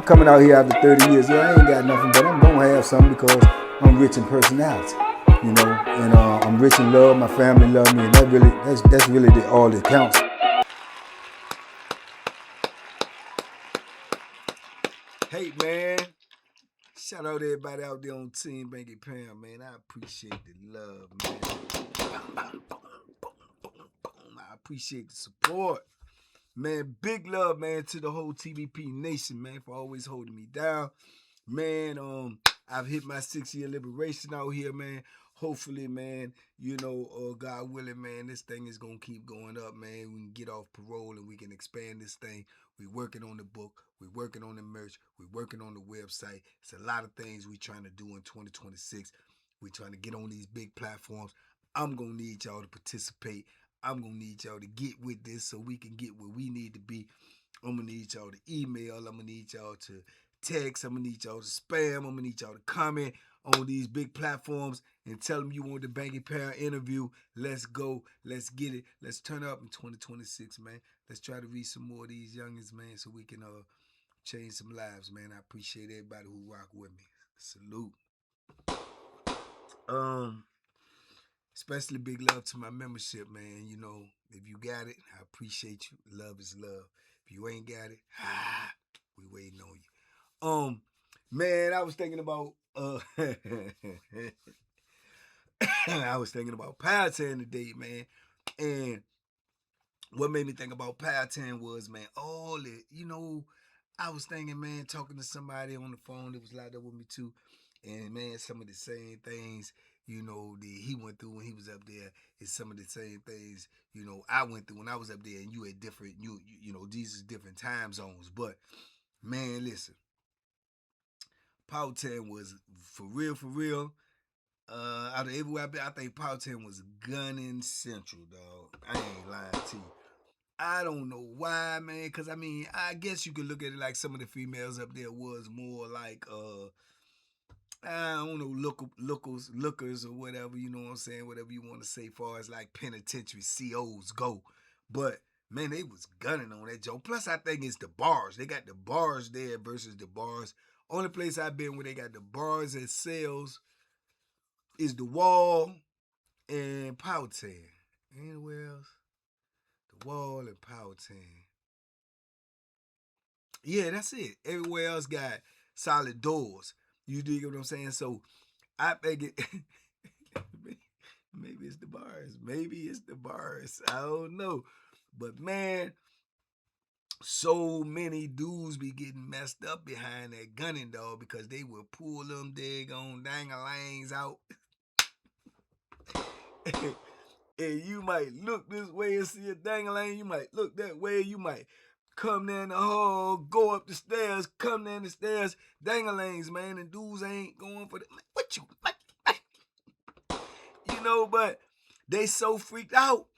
coming out here after 30 years. Yeah, I ain't got nothing, but I'm gonna have something because I'm rich in personality, you know, and I'm rich in love. My family love me, and that's really all that counts. Hey man, shout out to everybody out there on Team Banky Pound, man. I appreciate the love, man. I appreciate the support. Man, big love, man, to the whole TBP Nation, man, for always holding me down. Man, I've hit my 6-year liberation out here, man. Hopefully, man, you know, God willing, man, this thing is going to keep going up, man. We can get off parole and we can expand this thing. We're working on the book. We're working on the merch. We're working on the website. It's a lot of things we're trying to do in 2026. We're trying to get on these big platforms. I'm going to need y'all to participate. I'm going to need y'all to get with this so we can get where we need to be. I'm going to need y'all to email. I'm going to need y'all to text. I'm going to need y'all to spam. I'm going to need y'all to comment on these big platforms and tell them you want the Banky Pound interview. Let's go. Let's get it. Let's turn up in 2026, man. Let's try to reach some more of these youngins, man, so we can change some lives, man. I appreciate everybody who rock with me. Salute. Especially big love to my membership, man. You know, if you got it, I appreciate you. Love is love. If you ain't got it, we waiting on you. Man, I was thinking about I was thinking about Power 10 today, man. And what made me think about Power 10 was, man, all it, you know, I was thinking, man, talking to somebody on the phone that was locked up with me too. And man, some of the same things, you know, that he went through when he was up there is some of the same things, you know, I went through when I was up there, and you had different, you know, these is different time zones. But man, listen, Power 10 was for real. Out of everywhere I've been, I think Power 10 was gunning central, dog. I ain't lying to you. I don't know why, man, because I mean, I guess you could look at it like some of the females up there was more like I don't know, lookers or whatever, you know what I'm saying, whatever you want to say, far as like penitentiary COs go. But man, they was gunning on that joke. Plus, I think it's the bars. They got the bars there versus the bars. Only place I've been where they got the bars and cells is the Wall and Powhatan. Anywhere else? The Wall and Powhatan. Yeah, that's it. Everywhere else got solid doors. You dig what I'm saying? So I think it maybe it's the bars. Maybe it's the bars. I don't know. But man, so many dudes be getting messed up behind that gunning, dog, because they will pull them daggone dangalangs out. And you might look this way and see a dangalang. You might look that way. You might come down the hall, go up the stairs, come down the stairs. Dangalangs, man, and dudes ain't going for the. What you. You know, but they so freaked out.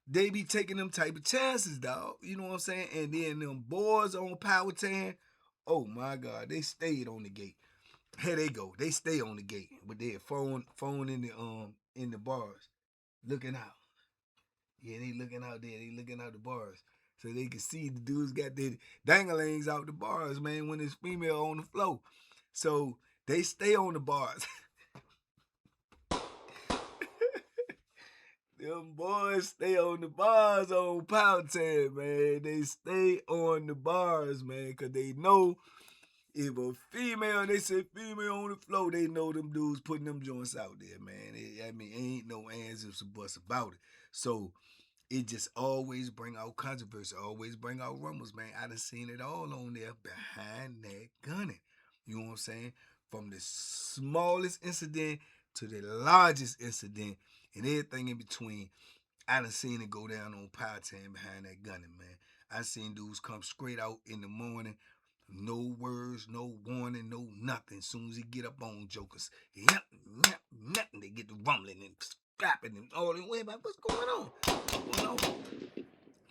They be taking them type of chances, dog. You know what I'm saying? And then them boys on Powhatan, oh my God, they stayed on the gate. Here they go. They stay on the gate with their phone in the bars, looking out. Yeah, they looking out there. They looking out the bars. So they can see the dudes got their dangalangs out the bars, man, when it's female on the floor. So they stay on the bars. Them boys stay on the bars on Powhatan, man. They stay on the bars, man, because they know if a female, they say female on the floor, they know them dudes putting them joints out there, man. I mean, ain't no ands ifs or buts about it. So it just always bring out controversy, always bring out rumors, man. I done seen it all on there behind that gunning. You know what I'm saying? From the smallest incident to the largest incident and everything in between. I done seen it go down on Powhatan behind that gunning, man. I seen dudes come straight out in the morning, no words, no warning, no nothing. Soon as he get up on jokers, nothing. They get the rumbling and scrapping and all the way. What's going on? What's going on?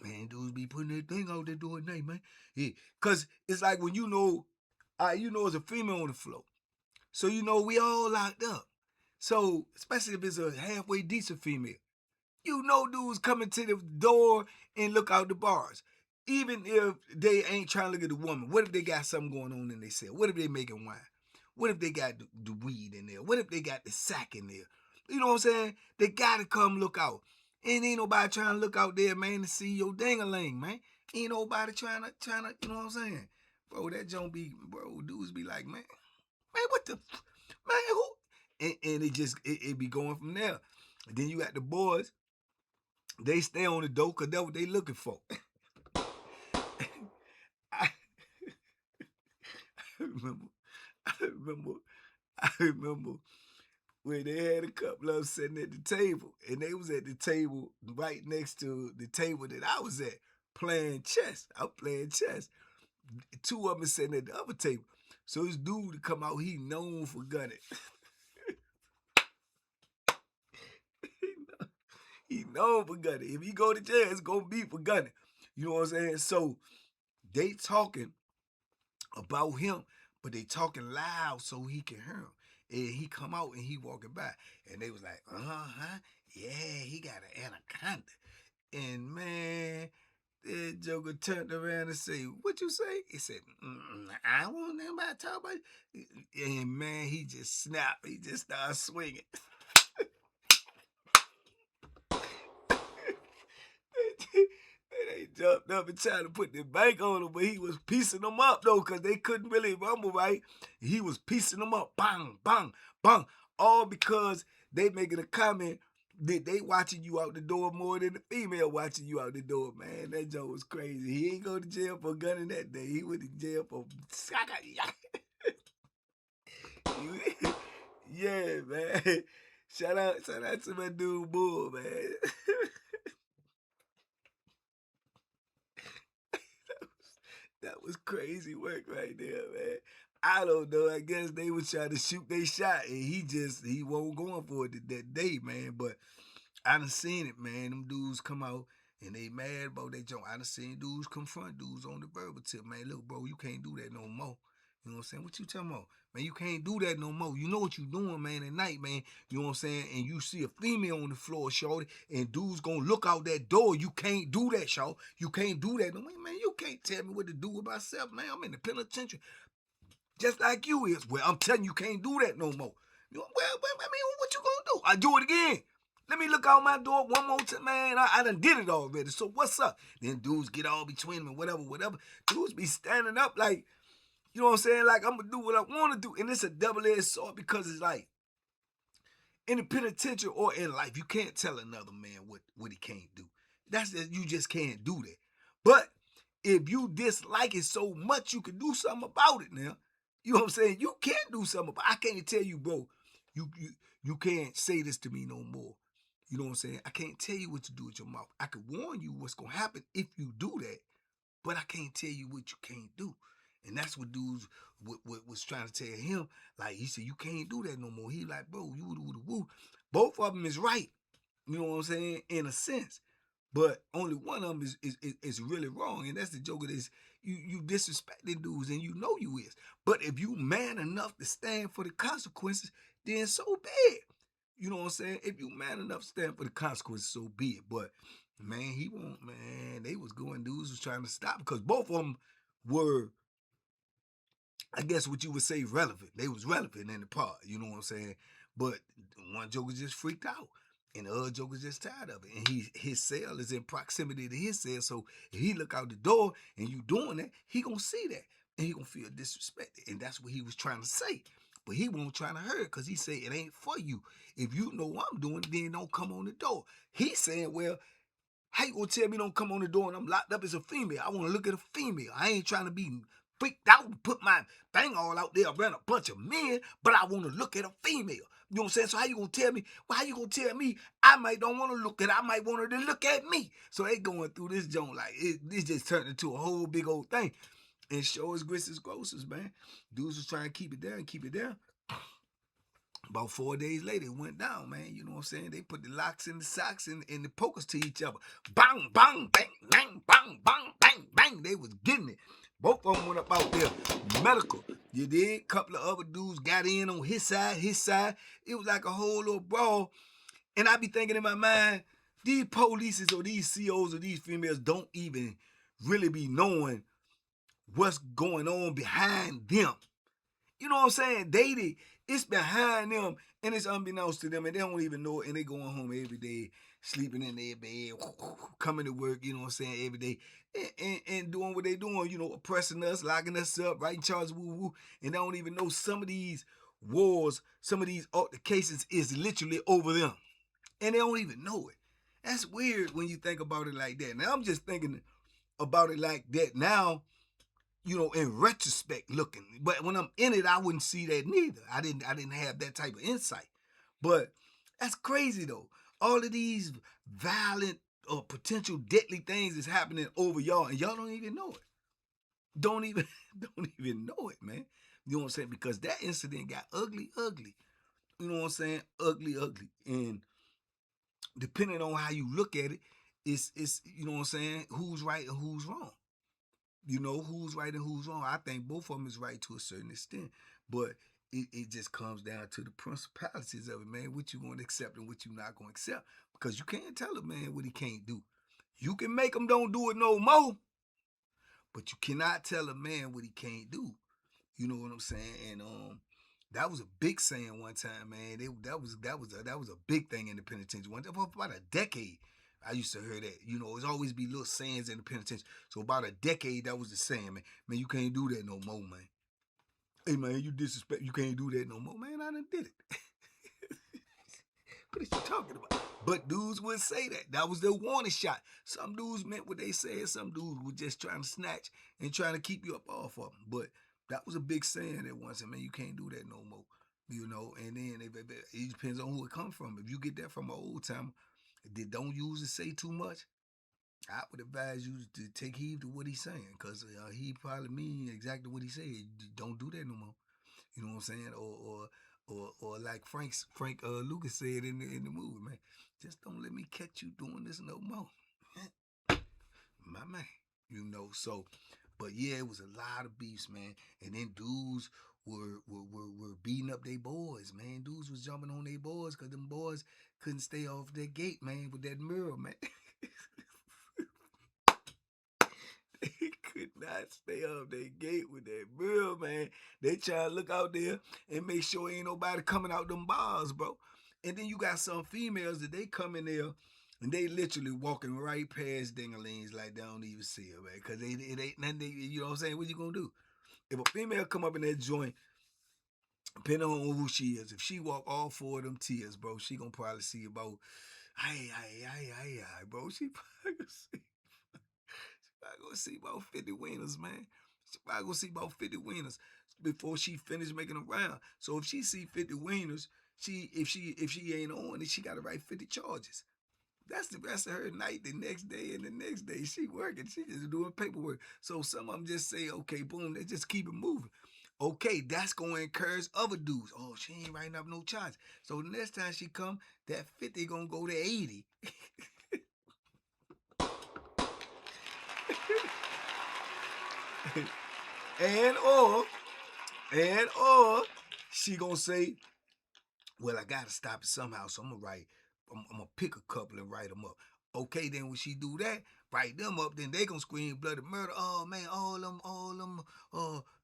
Man, dudes be putting that thing out there doing that, man. Yeah, cause it's like when you know it's a female on the floor, so you know we all locked up. So especially if it's a halfway decent female, you know dudes coming to the door and look out the bars. even if they ain't trying to look at the woman, what if they got something going on in their cell? What if they making wine? What if they got the weed in there? What if they got the sack in there? You know what I'm saying? They gotta come look out. And ain't nobody trying to look out there, man, to see your ding-a-ling, man. Ain't nobody trying to, you know what I'm saying? Bro, that don't be, bro, dudes be like, man, what the, man, who? And it be going from there. And then you got the boys, they stay on the dope because that's what they looking for. I remember, I remember, I remember when they had a couple of them sitting at the table, and they was at the table right next to the table that I was at playing chess. I'm playing chess. Two of them sitting at the other table. So this dude to come out, he known for gunning. He known for gunning. If he go to jail, it's gonna be for gunning. You know what I'm saying? So they talking about him, but they talking loud so he can hear him. And he come out and he walking by. And they was like, yeah, he got an anaconda. And man, that joker turned around and say, what you say? He said, I don't want nobody to talk about it. And man, he just snapped. He just started swinging. They jumped up and tried to put the bank on him, but he was piecing them up, though, because they couldn't really rumble right. He was piecing them up. Bang, bang, bang. All because they making a comment that they watching you out the door more than the female watching you out the door, man. That joke was crazy. He ain't go to jail for gunning that day. He went to jail for... Yeah, man. Shout out to my dude Bull, man. That was crazy work right there, man. I don't know. I guess they was trying to shoot their shot, and he wasn't going for it that day, man. But I done seen it, man. Them dudes come out and they mad about that joint. I done seen dudes confront dudes on the verbal tip, man. Look, bro, you can't do that no more. You know what I'm saying? What you talking about? Man, you can't do that no more. You know what you doing, man, at night, man. You know what I'm saying? And you see a female on the floor, shorty, and dudes gonna look out that door. You can't do that, y'all. You can't do that no more. Man, you can't tell me what to do with myself, man. I'm in the penitentiary. Just like you is. Well, I'm telling you, can't do that no more. You know, well, I mean, what you gonna do? I do it again. Let me look out my door one more time, man. I done did it already. So what's up? Then dudes get all between them and whatever. Dudes be standing up like, you know what I'm saying? Like, I'm gonna do what I wanna do. And it's a double-edged sword because it's like, in the penitentiary or in life, you can't tell another man what he can't do. You just can't do that. But if you dislike it so much, you can do something about it now. You know what I'm saying? You can't do something about it. I can't tell you, bro, you can't say this to me no more. You know what I'm saying? I can't tell you what to do with your mouth. I could warn you what's gonna happen if you do that, but I can't tell you what you can't do. And that's what dudes was trying to tell him. Like, he said, you can't do that no more. He like, bro, you woo. Both of them is right. You know what I'm saying? In a sense. But only one of them is really wrong. And that's the joke of this. You disrespecting dudes and you know you is. But if you man enough to stand for the consequences, then so be it. You know what I'm saying? If you man enough to stand for the consequences, so be it. But man, he won't, man. They was going, dudes was trying to stop because both of them were, I guess what you would say, relevant. They was relevant in the part, you know what I'm saying? But one joker just freaked out. And the other joker's just tired of it. And his cell is in proximity to his cell. So if he look out the door and you doing that, he gonna see that. And he gonna feel disrespected. And that's what he was trying to say. But he won't trying to hurt because he say it ain't for you. If you know what I'm doing, then don't come on the door. He's saying, well, how you gonna tell me don't come on the door and I'm locked up as a female? I want to look at a female. I ain't trying to be freaked out and put my thing all out there around a bunch of men, but I want to look at a female. You know what I'm saying? So how you gonna tell me? Well, how you gonna tell me I might don't want to look at her? I might want her to look at me. So they going through this joint like this just turned into a whole big old thing. And show as grits as grocers, man. Dudes was trying to keep it down. About 4 days later, it went down, man. You know what I'm saying? They put the locks in the socks and the pokers to each other. Bang, bang, bang, bang, bang, bang, bang, bang. They was getting it. Both of them went up out there. Medical. You did? Couple of other dudes got in on his side. It was like a whole little brawl. And I be thinking in my mind, these polices or these COs or these females don't even really be knowing what's going on behind them. You know what I'm saying? Dating, it's behind them and it's unbeknownst to them and they don't even know it and they going home every day, sleeping in their bed, coming to work, you know what I'm saying, every day and doing what they doing, you know, oppressing us, locking us up, writing charges, woo-woo, and they don't even know some of these wars, some of these altercations is literally over them. And they don't even know it. That's weird when you think about it like that. Now I'm just thinking about it like that now, you know, in retrospect looking. But when I'm in it, I wouldn't see that neither. I didn't have that type of insight. But that's crazy though. All of these violent or potential deadly things is happening over y'all, and y'all don't even know it. Don't even don't even know it, man. You know what I'm saying? Because that incident got ugly, ugly. You know what I'm saying? Ugly, ugly. And depending on how you look at it, it's you know what I'm saying, who's right and who's wrong. You know, who's right and who's wrong. I think both of them is right to a certain extent. But it just comes down to the principalities of it, man. What you going to accept and what you not going to accept. Because you can't tell a man what he can't do. You can make him don't do it no more. But you cannot tell a man what he can't do. You know what I'm saying? And that was a big saying one time, man. That was a big thing in the penitentiary. One for about a decade. I used to hear that. You know, there's always be little sayings in the penitentiary. So about a decade, that was the saying, man. Man, you can't do that no more, man. Hey, man, you disrespect. You can't do that no more, man. I done did it. What are you talking about? But dudes would say that. That was their warning shot. Some dudes meant what they said. Some dudes were just trying to snatch and trying to keep you up off of them. But that was a big saying that once. Man, you can't do that no more. You know, and then it depends on who it comes from. If you get that from an old timer, don't use it, say too much. I would advise you to take heed to what he's saying, because he probably mean exactly what he said. Don't do that no more. You know what I'm saying? Or like Frank Lucas said in the movie, man, just don't let me catch you doing this no more. My man. You know, so but yeah, it was a lot of beefs, man. And then dudes were beating up their boys, man. Dudes was jumping on their boys because them boys couldn't stay off their gate, man, with that mirror, man. They could not stay off their gate with that mirror, man. They try to look out there and make sure ain't nobody coming out them bars, bro. And then you got some females that they come in there and they literally walking right past dinglings like they don't even see her, man. Cause it ain't nothing, you know what I'm saying? What you gonna do? If a female come up in that joint, depending on who she is, if she walk all four of them tiers, bro, she gonna probably see about, bro. She probably gonna see, about 50 wieners, man. She probably gonna see about 50 wieners before she finish making them round. So if she see 50 wieners, if she ain't on it, she gotta write 50 charges. That's the rest of her night, the next day and the next day. She working. She just doing paperwork. So some of them just say, okay, boom, they just keep it moving. Okay, that's going to encourage other dudes. Oh, she ain't writing up no charges. So the next time she come, that 50 going to go to 80. and or she going to say, well, I got to stop it somehow. So I'm going to I'm going to pick a couple and write them up. Okay, then when she do that, write them up, then they gonna scream bloody murder. Oh man, all them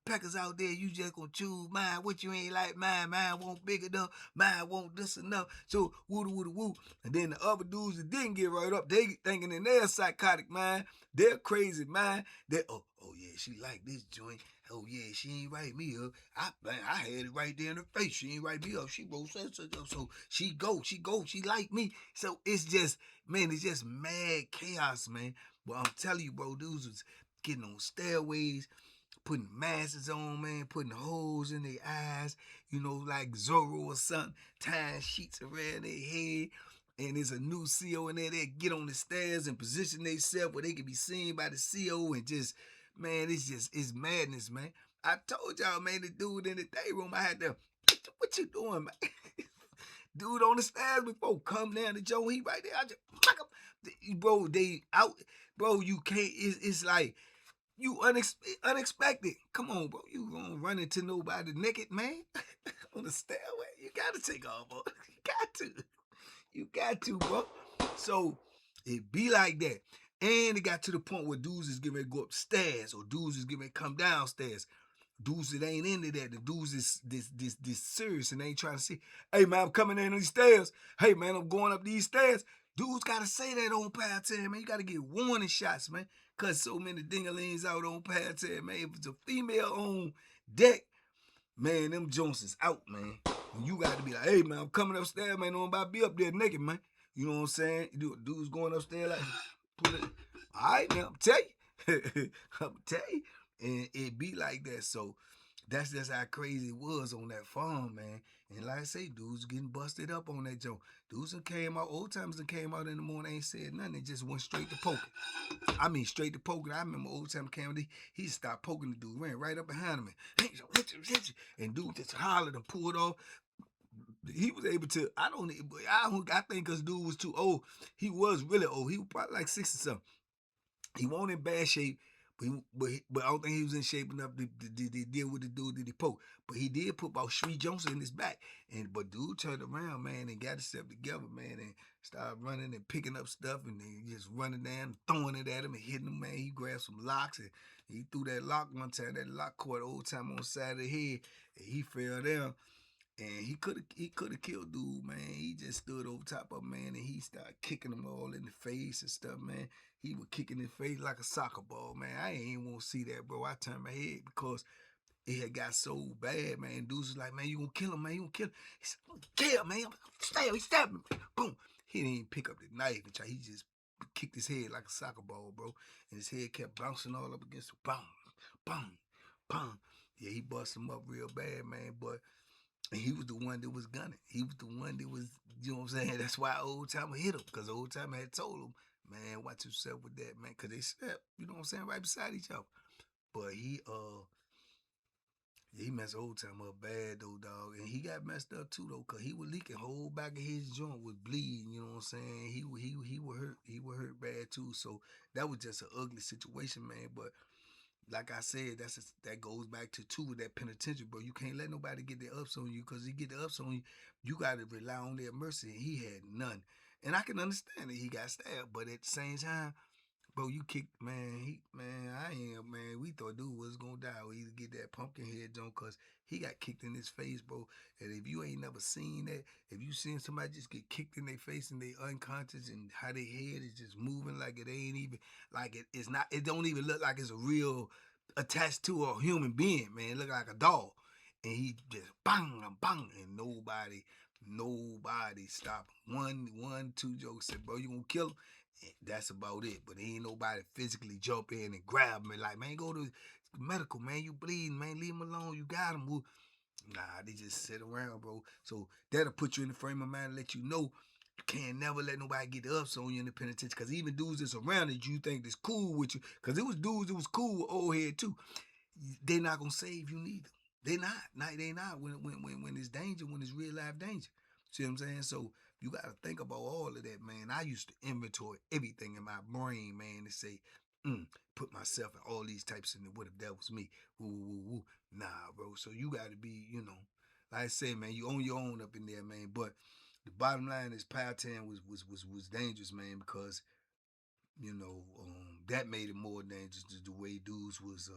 peckers out there, you just gonna choose mine. What you ain't like mine, mine won't big enough, mine won't this enough. So woo. And then the other dudes that didn't get right up, they thinking in their psychotic mind, their crazy mind, that oh yeah, she like this joint. Oh yeah, she ain't write me up. I had it right there in her face. She ain't write me up. She wrote such up. So she like me. So it's just, man, it's just mad chaos, man. But I'm telling you, bro, dudes was getting on stairways, putting masks on, man, putting holes in their eyes, you know, like Zorro or something, tying sheets around their head. And there's a new CO in there. They get on the stairs and position themselves where they can be seen by the CO and just, man, it's madness, man. I told y'all, man, the dude in the day room, I had to, what you doing, man? Dude on the stairs before come down to Joe, he right there. I just fuck him. Bro, they out. Bro, you can't, it's like, you unexpected. Come on, bro. You gonna run into nobody naked, man? On the stairway. You gotta take off, bro. You got to, bro. So it be like that. And it got to the point where dudes is getting ready to go upstairs or dudes is getting ready to come downstairs. Dudes that ain't into that. The dudes is this serious and they ain't trying to see, hey man, I'm coming in these stairs. Hey man, I'm going up these stairs. Dudes gotta say that on pad 10, man. You gotta get warning shots, man. Cause so many dingalings out on pad 10, man. If it's a female on deck, man, them Jones is out, man. And you got to be like, hey, man, I'm coming upstairs, man. I'm about to be up there naked, man. You know what I'm saying? Dudes going upstairs like, pull it. All right, now, I'm tell you. I'm tell you. And it be like that. So that's just how crazy it was on that farm, man. And like I say, dudes getting busted up on that joint. Dudes that came out, old timers that came out in the morning, ain't said nothing. They just went straight to poking. I mean, straight to poking. I remember old time came, he stopped poking the dude, ran right up behind him, and dude just hollered and pulled off. He was able to. I think because dude was too old. He was really old. He was probably like 60 something. He wasn't in bad shape, but I don't think he was in shape enough to deal with the dude that he poked. But he did put about Shree Johnson in his back. But dude turned around, man, and got himself together, man, and started running and picking up stuff and then just running down, throwing it at him and hitting him, man. He grabbed some locks and he threw that lock one time. That lock caught old time on the side of the head and he fell down. And he could have killed dude, man. He just stood over top of him, man, and he started kicking him all in the face and stuff, man. He was kicking his face like a soccer ball, man. I ain't even want to see that, bro. I turned my head because it had got so bad, man. Dudes was like, man, you gonna kill him, man. You gonna kill him. He said, I'm gonna kill him, man. He stabbed me. Boom. He didn't even pick up the knife. He just kicked his head like a soccer ball, bro. And his head kept bouncing all up against the boom, boom, boom. Yeah, he busted him up real bad, man. But and he was the one that was gunning. He was the one that was, you know what I'm saying? That's why old timer hit him, because old timer had told him, man, watch yourself with that, man, because they slept, you know what I'm saying, right beside each other. But he messed old timer up bad though, dog, and he got messed up too though, cause he was leaking. Whole back of his joint was bleeding. You know what I'm saying? He was hurt. He was hurt bad too. So that was just an ugly situation, man. But like I said, that goes back to two with that penitentiary, bro. You can't let nobody get their ups on you, because he get the ups on you, you gotta rely on their mercy. And he had none. And I can understand that he got stabbed, but at the same time, bro, you kicked, man. We thought dude was gonna die or either get that pumpkin head joint, cause he got kicked in his face, bro. And if you ain't never seen that, if you seen somebody just get kicked in their face and they unconscious and how their head is just moving like it ain't even, like it's not, it don't even look like it's a real attached to a human being, man. It look like a doll. And he just bang, bang, and nobody stopped him. Two jokes said, bro, you gonna kill him? That's about it. But ain't nobody physically jump in and grab him and like, man, go to medical, man. You bleeding, man. Leave him alone. You got him. Nah, they just sit around, bro. So that'll put you in the frame of mind and let you know you can't never let nobody get the ups on you in the penitentiary. Because even dudes that's around that you think that's cool with you, because it was dudes that was cool with old head too, they not gonna save you neither. They not. They not when it's danger, when it's real life danger. See what I'm saying? So you gotta think about all of that, man. I used to inventory everything in my brain, man, to say, put myself in all these types of what if that was me? Woo, woo, woo. Nah, bro. So you gotta be, like I said, man, you own your own up in there, man. But the bottom line is Powhatan was dangerous, man, because that made it more dangerous, the way dudes was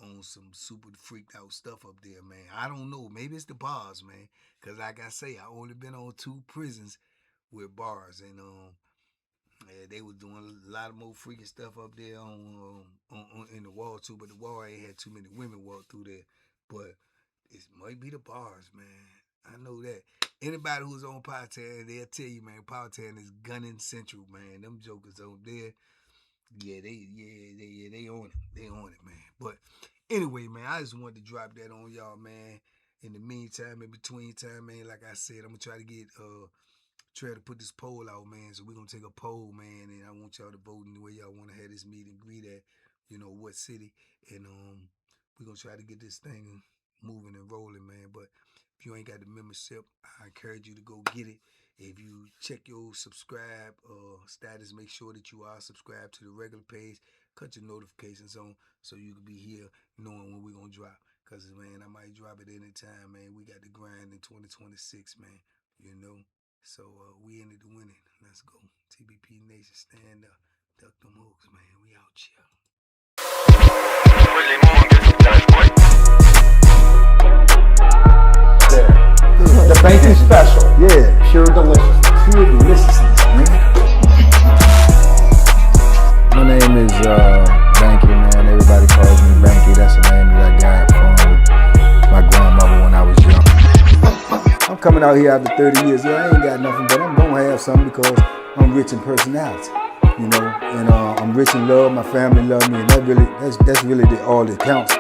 on some super freaked out stuff up there, man. I don't know. Maybe it's the bars, man. Cause like I say, I only been on 2 prisons with bars, and yeah, they was doing a lot of more freaking stuff up there on in the wall too. But the wall ain't had too many women walk through there. But it might be the bars, man. I know that. Anybody who's on Powhatan, they'll tell you, man, Powhatan is gunning central, man. Them jokers over there, they on it. They on it, man. But anyway, man, I just wanted to drop that on y'all, man. In the meantime, in between time, man, like I said, I'm gonna try to put this poll out, man. So we're gonna take a poll, man, and I want y'all to vote in the way y'all wanna have this meet and greet at, what city. And we're gonna try to get this thing moving and rolling, man. But if you ain't got the membership, I encourage you to go get it. If you check your subscribe status, make sure that you are subscribed to the regular page. Cut your notifications on so you can be here knowing when we're going to drop. Because, man, I might drop it anytime, man. We got the grind in 2026, man. So we in it to win it. Let's go. TBP Nation, stand up. Duck them hooks, man. We out here. The Banky special. Yeah. Pure deliciousness. Pure deliciousness, man. My name is Banky, man. Everybody calls me Banky. That's the name that I got from my grandmother when I was young. I'm coming out here after 30 years. Yeah, I ain't got nothing, but I'm gonna have something because I'm rich in personality, you know, and I'm rich in love. My family love me, and that's really all that counts.